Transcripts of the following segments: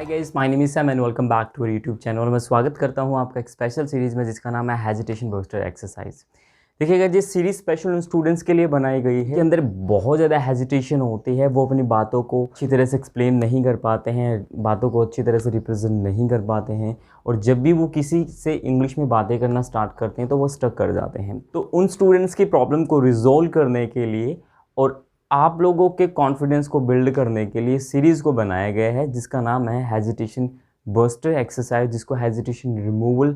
Guys, my name is Sam and welcome back to our YouTube channel. मैं स्वागत करता हूं आपका एक स्पेशल सीरीज़ में जिसका नाम है हेजिटेशन बूस्टर एक्सरसाइज। देखिएगा, ये सीरीज़ स्पेशल उन स्टूडेंट्स के लिए बनाई गई है के अंदर बहुत ज़्यादा हेजिटेशन होती है, वो अपनी बातों को अच्छी तरह से एक्सप्लेन नहीं कर पाते हैं, बातों को अच्छी तरह से रिप्रेजेंट नहीं कर पाते हैं, और जब भी वो किसी से इंग्लिश में बातें करना स्टार्ट करते हैं तो वो स्टक कर जाते हैं। तो उन स्टूडेंट्स की प्रॉब्लम को रिजोल्व करने के लिए और आप लोगों के कॉन्फिडेंस को बिल्ड करने के लिए सीरीज़ को बनाया गया है जिसका नाम है हेजिटेशन बस्टर एक्सरसाइज, जिसको हेजिटेशन रिमूवल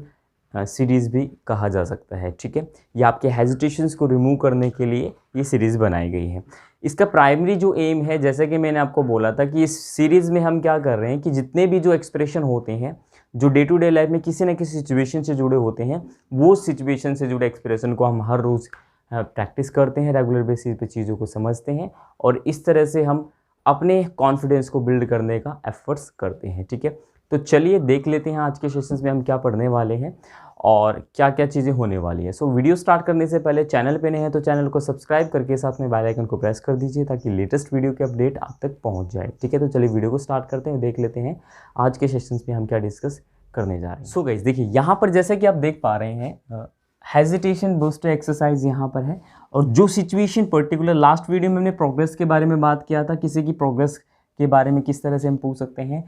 सीरीज़ भी कहा जा सकता है। ठीक है, ये आपके हेजिटेशंस को रिमूव करने के लिए ये सीरीज़ बनाई गई है। इसका प्राइमरी जो एम है, जैसे कि मैंने आपको बोला था कि इस सीरीज़ में हम क्या कर रहे हैं कि जितने भी जो एक्सप्रेशन होते हैं जो डे टू डे लाइफ में किसी न किसी सिचुएशन से जुड़े होते हैं, वो सिचुएशन से जुड़े एक्सप्रेशन को हम हर रोज़ प्रैक्टिस करते हैं, रेगुलर बेसिस पे चीज़ों को समझते हैं, और इस तरह से हम अपने कॉन्फिडेंस को बिल्ड करने का एफर्ट्स करते हैं। ठीक है, तो चलिए देख लेते हैं आज के सेशंस में हम क्या पढ़ने वाले हैं और क्या क्या चीज़ें होने वाली है। सो वीडियो स्टार्ट करने से पहले चैनल पे नए हैं तो चैनल को सब्सक्राइब करके साथ में बेल आइकन को प्रेस कर दीजिए ताकि लेटेस्ट वीडियो के अपडेट आप तक पहुँच जाए। ठीक है, तो चलिए वीडियो को स्टार्ट करते हैं, देख लेते हैं आज के सेशंस में हम क्या डिस्कस करने जा रहे हैं। सो गाइस, देखिए यहाँ पर जैसे कि आप देख पा रहे हैं हेजिटेशन बूस्टर एक्सरसाइज यहाँ पर है, और जो सिचुएशन पर्टिकुलर लास्ट वीडियो में हमने प्रोग्रेस के बारे में बात किया था, किसी की प्रोग्रेस के बारे में किस तरह से हम पूछ सकते हैं,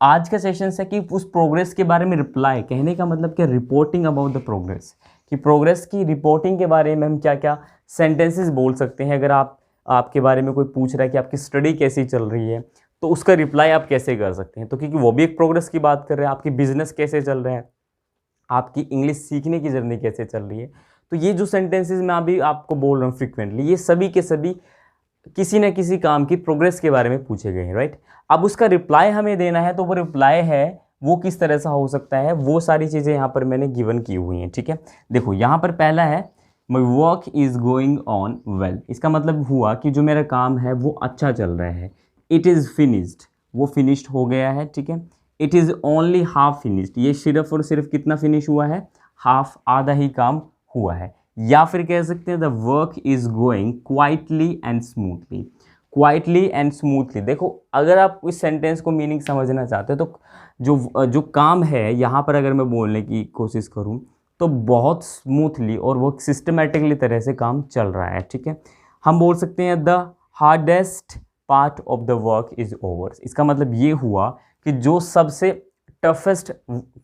आज का सेशन है कि उस प्रोग्रेस के बारे में रिप्लाई, कहने का मतलब कि रिपोर्टिंग अबाउट द प्रोग्रेस, कि प्रोग्रेस की रिपोर्टिंग के बारे में हम क्या क्या सेंटेंसेस बोल सकते हैं। अगर आपके बारे में कोई पूछ रहा है कि आपकी स्टडी कैसी चल रही है तो उसका रिप्लाई आप कैसे कर सकते हैं, तो क्योंकि वो भी एक प्रोग्रेस की बात कर रहे हैं, आपकी बिजनेस कैसे चल रहा है, आपकी इंग्लिश सीखने की जर्नी कैसे चल रही है। तो ये जो सेंटेंसेस मैं अभी आपको बोल रहा हूँ फ्रिक्वेंटली, ये सभी के सभी किसी न किसी काम की प्रोग्रेस के बारे में पूछे गए हैं, राइट। अब उसका रिप्लाई हमें देना है, तो वो रिप्लाई है वो किस तरह से हो सकता है, वो सारी चीज़ें यहाँ पर मैंने गिवन की हुई हैं। ठीक है, देखो यहाँ पर पहला है my work is going on well. इसका मतलब हुआ कि जो मेरा काम है वो अच्छा चल रहा है। इट इज़ फिनिश्ड, वो फिनिश्ड हो गया है। ठीक है, it is only half finished, ये सिर्फ और सिर्फ कितना फिनिश हुआ है, हाफ, आधा ही काम हुआ है। या फिर कह सकते हैं the work is going quietly and smoothly. Quietly and smoothly, देखो अगर आप इस सेंटेंस को मीनिंग समझना चाहते हो तो जो काम है यहाँ पर अगर मैं बोलने की कोशिश करूँ तो बहुत स्मूथली और वो सिस्टमेटिकली तरह से काम चल रहा है। ठीक है, हम बोल सकते हैं the hardest part of the work is over. इसका मतलब ये हुआ कि जो सबसे टफेस्ट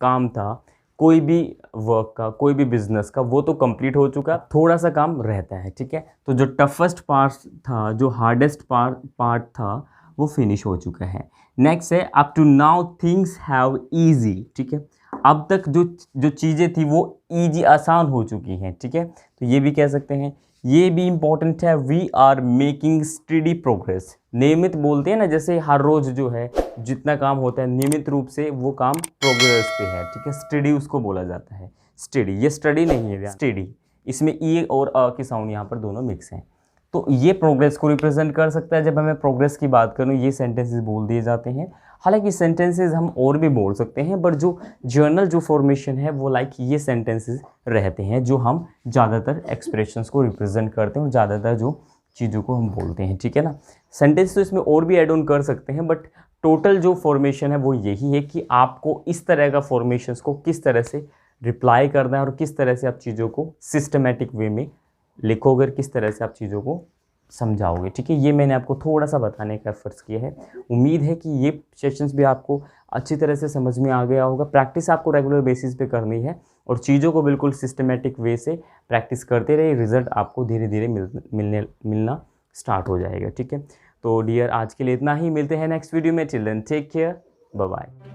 काम था कोई भी वर्क का, कोई भी बिजनेस का, वो तो कंप्लीट हो चुका, थोड़ा सा काम रहता है। ठीक है, तो जो टफेस्ट पार्ट था, जो हार्डेस्ट पार्ट था, वो फिनिश हो चुका है। नेक्स्ट है up to now things have easy. ठीक है, अब तक जो चीज़ें थी वो ईजी, आसान हो चुकी हैं। ठीक है, तो ये भी कह सकते हैं। ये भी इम्पॉर्टेंट है, we are making study progress. नियमित बोलते हैं ना, जैसे हर रोज़ जो है जितना काम होता है नियमित रूप से वो काम प्रोग्रेस पे है। ठीक है, स्टडी उसको बोला जाता है। स्टडी, ये स्टडी नहीं है, स्टडी, इसमें ई और अ के साउंड यहाँ पर दोनों मिक्स हैं। तो ये प्रोग्रेस को रिप्रेजेंट कर सकता है। जब हमें प्रोग्रेस की बात करूँ, ये सेंटेंसेस बोल दिए जाते हैं। हालांकि सेंटेंसेस हम और भी बोल सकते हैं, बट जो जर्नल जो फॉर्मेशन है वो लाइक ये सेंटेंसेस रहते हैं जो हम ज़्यादातर एक्सप्रेशंस को रिप्रेजेंट करते हैं और ज़्यादातर जो चीज़ों को हम बोलते हैं। ठीक है ना, सेंटेंस तो इसमें और भी एड ऑन कर सकते हैं, बट टोटल जो फॉर्मेशन है वो यही है कि आपको इस तरह का फॉर्मेशंस को किस तरह से रिप्लाई करना है और किस तरह से आप चीज़ों को सिस्टमेटिक वे में लिखोगे, किस तरह से आप चीज़ों को समझाओगे। ठीक है, ये मैंने आपको थोड़ा सा बताने का एफर्ट्स किया है। उम्मीद है कि ये सेशंस भी आपको अच्छी तरह से समझ में आ गया होगा। प्रैक्टिस आपको रेगुलर बेसिस पे करनी है और चीज़ों को बिल्कुल सिस्टमेटिक वे से प्रैक्टिस करते रहिए, रिजल्ट आपको धीरे धीरे मिलना स्टार्ट हो जाएगा। ठीक है, तो डियर आज के लिए इतना ही, मिलते हैं नेक्स्ट वीडियो में। Till then take care, bye bye.